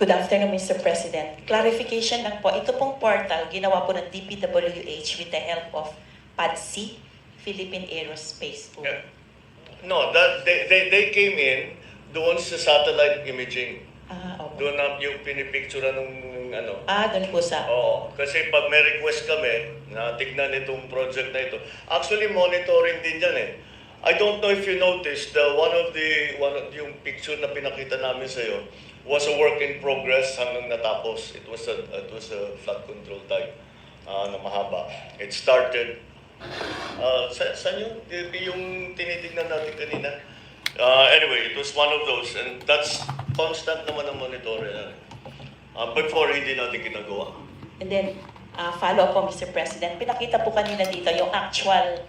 Good afternoon, Mr. President. Clarification lang po, ito pong portal, ginawa po ng DPWH with the help of PADC, Philippine Aerospace po. Yeah. No, they came in doon sa satellite imaging. Okay. Doon na yung pinipicture ng ano. Doon po sa... Oo, kasi pag may request kami na tignan itong project na ito, actually monitoring din yan eh. I don't know if you noticed, one of yung picture na pinakita namin sa iyo was a work in progress hanggang natapos. It was a flood control type na mahaba. It started saan yung tinitignan natin kanina? Anyway, it was one of those, and that's constant naman ang monitoring. Before, hindi natin ginagawa. And then, follow up po, Mr. President. Pinakita po kanina dito yung actual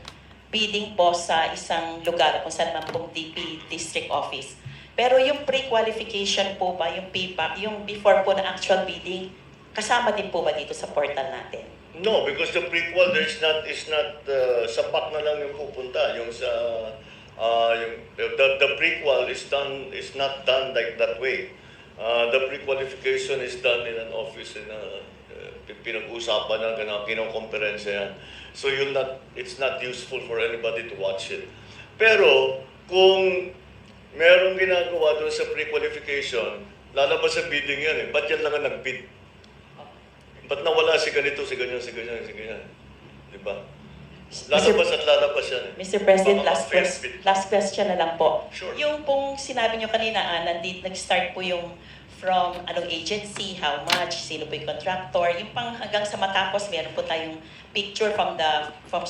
bidding po sa isang lugar kung saan man pong DP District Office. Pero yung pre-qualification po ba, yung PPAC, yung before po na actual bidding, kasama din po ba dito sa portal natin? No, because the prequel is not sapat na lang yung pupunta. Yung sa the prequel is not done like that way. The pre-qualification is done in an office in pinag-usapan na kinokonferensya yan. So it's not useful for anybody to watch it. Pero kung merong ginagawa doon sa pre-qualification, lalabas sa bidding yan eh. Ba't yan lang ang nag-bid? Ba't nawala si ganito, si ganyan, si ganyan, si ganyan? Diba? Lalabas at lalabas yan eh. Mr. President, last question na lang po. Sure. Yung pong sinabi nyo kanina, nag-start po yung from anong agency, how much, sino po yung contractor, yung pang hanggang sa matapos, meron po tayong picture from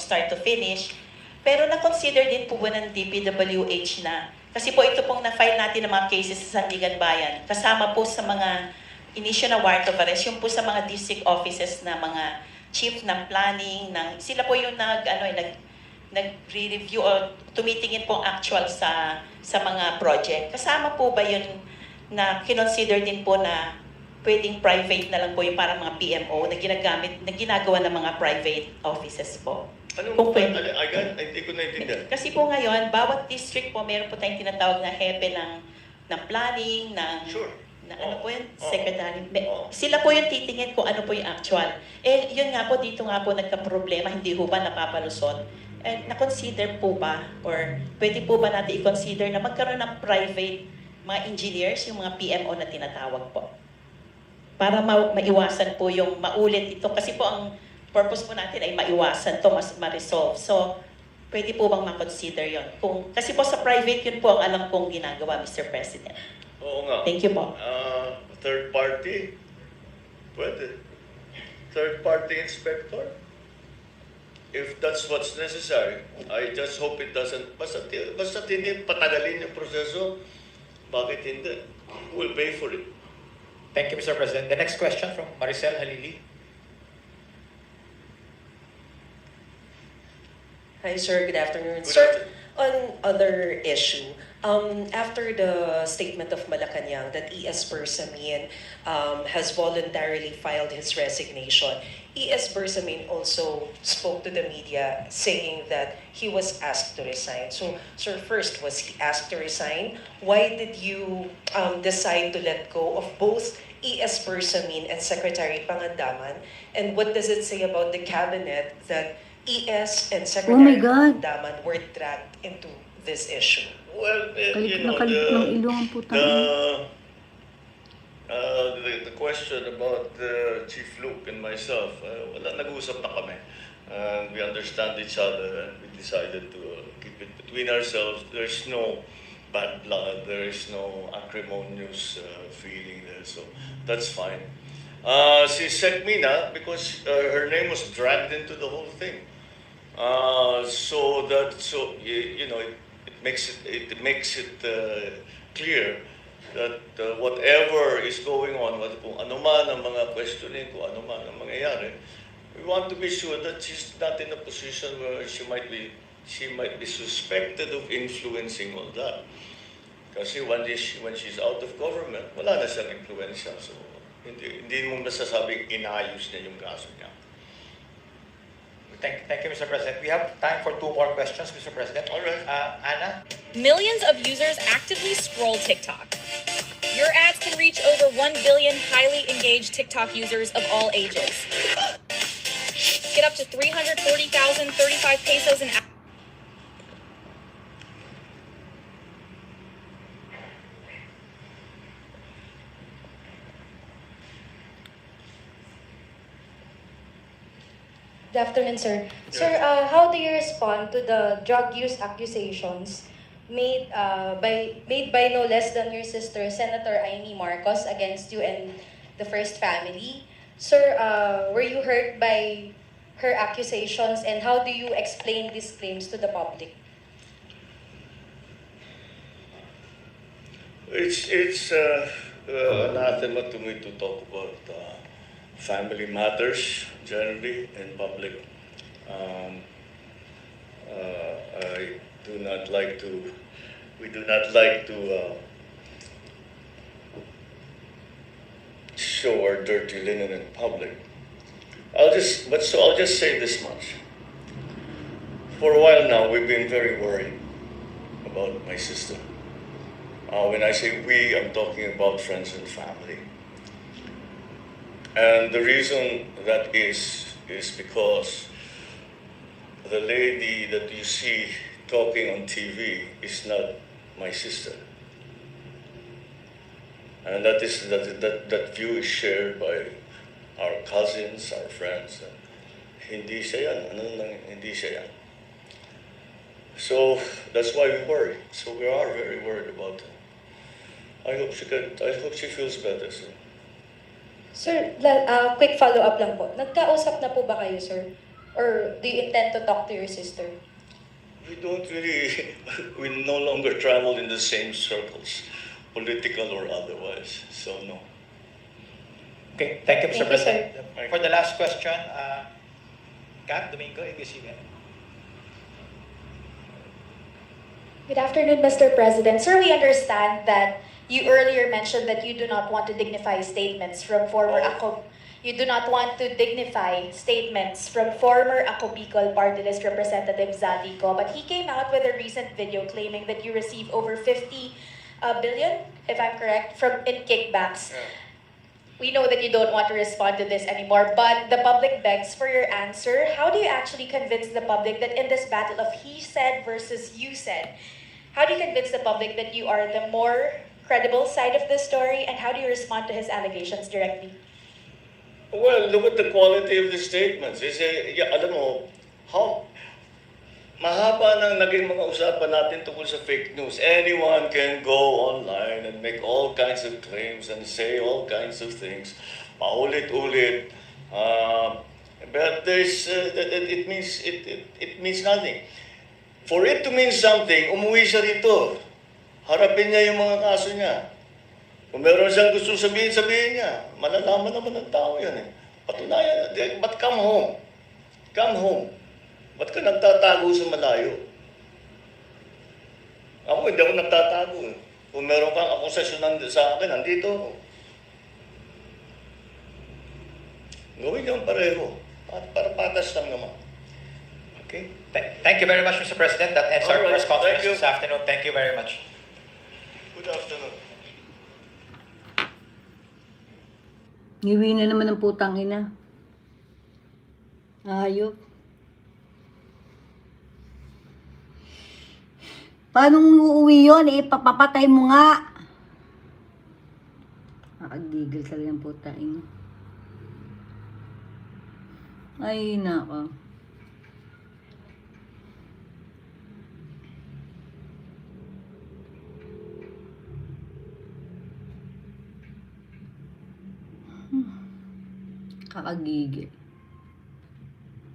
start to finish. Pero na-consider din po ba ng DPWH na, kasi po ito pong na-file natin ng mga cases sa Sandigan Bayan, kasama po sa mga initial na warrant of arrest, yung po sa mga district offices na mga chief ng planning, sila po yung nag-review o tumitingin po actual sa mga project. Kasama po ba yun na kinonsider din po na pwedeng private na lang po yung parang mga PMO na ginagawa ng mga private offices po? Anong hindi ko naintindihan. Kasi po ngayon, bawat district po, meron po tayong tinatawag na hepe ng planning, Sure. Ano po yun? Secretary. Sila po yung titingin kung ano po yung actual. Yun nga po, dito nga po nagka-problema, hindi ho ba napapalusot? Na-consider po ba, or pwede po ba natin i-consider na magkaroon ng private mga engineers, yung mga PMO na tinatawag po? Para maiwasan po yung maulit ito. Kasi po ang purpose po natin ay maiwasan to, ma-resolve. So, pwede po bang ma-consider yun? Kasi po sa private, yun po ang alam kong ginagawa, Mr. President. Oo nga. Thank you po. Third party? Pwede. Third party inspector? If that's what's necessary, I just hope it doesn't, basta hindi patagalin yung proseso, bakit hindi? We'll pay for it. Thank you, Mr. President. The next question from Maricel Halili. Hi, sir. Good afternoon. Good Sir, afternoon. on other issue, after the statement of Malacanang that E.S. Bersamin has voluntarily filed his resignation, E.S. Bersamin also spoke to the media saying that he was asked to resign. So, sir, first, was he asked to resign? Why did you decide to let go of both E.S. Bersamin and Secretary Pangandaman? And what does it say about the cabinet that E.S. and Secretary Pangandaman were dragged into this issue? Well, you know, the question about Chief Luke and myself, nag-usap na kami. And we understand each other and we decided to keep it between ourselves. There's no bad blood, there is no acrimonious feeling there, so that's fine. Si Sekmina, because her name was dragged into the whole thing. You know, it makes it clear that whatever is going on, kung ano man ang mga questioning, kung ano man ang mangyayari, we want to be sure that she's not in a position where she might be suspected of influencing all that. Kasi when she's out of government, wala na siyang influensya. So, hindi mo masasabing inayos niya yung kaso niya. Thank you, Mr. President. We have time for 2 more questions, Mr. President. All right. Anna? Millions of users actively scroll TikTok. Your ads can reach over 1 billion highly engaged TikTok users of all ages. Get up to 340,035 pesos an hour. Good afternoon, sir. Sir, how do you respond to the drug use accusations made by no less than your sister, Senator Amy Marcos, against you and the First Family? Sir, were you hurt by her accusations, and how do you explain these claims to the public? It's anathema to me to talk about family matters generally in public. I do not like to. We do not like to show our dirty linen in public. I'll just say this much. For a while now, we've been very worried about my sister. When I say we, I'm talking about friends and family. And the reason that is because the lady that you see talking on TV is not my sister. And that view is shared by our cousins, our friends. Hindi siya yan. Hindi siya yan. So that's why we worry. So we are very worried about her. I hope she feels better soon. Sir, quick follow-up lang po. Nagkausap na po ba kayo, sir? Or do you intend to talk to your sister? We don't really, we no longer travel in the same circles, political or otherwise. So no. Okay, thank you, Mr. Thank you, President. sir. For the last question, Kat Domingo, ABS-CBN. Good afternoon, Mr. President. Sir, we understand that you earlier mentioned that you do not want to dignify statements from former Ako Bicol Party List Representative Zatico, but he came out with a recent video claiming that you received over 50 billion, if I'm correct, in kickbacks. Yeah. We know that you don't want to respond to this anymore, but the public begs for your answer. How do you actually convince the public that in this battle of he said versus you said, how do you convince the public that you are the more credible side of the story, and how do you respond to his allegations directly? Well, look at the quality of the statements. Alam mo, mahaba nang naging mga usapan natin tungkol sa fake news. Anyone can go online and make all kinds of claims and say all kinds of things. Paulit-ulit. But it means nothing. For it to mean something, umuwi siya rito. Harapin niya yung mga kaso niya. Kung meron siyang gusto sabihin niya. Malalaman naman ng tao yan eh. Patunayan, but come home. Come home. Ba't ka nagtatago sa malayo? Ako, hindi ako nagtatago eh. Kung meron kang akusasyon sa akin, nandito ako. Gawin niyang pareho. Para patas lang naman. Okay. Thank you very much, Mr. President. That ends our All right. press conference Thank you. this afternoon. Thank you very much. Good afternoon. Ngiwi na naman ng putang ina. Ayop. Paano uuwi yun? Papapatay mo nga. Nakagigil talaga ng putang ina. Ay, nako. Kakagigil.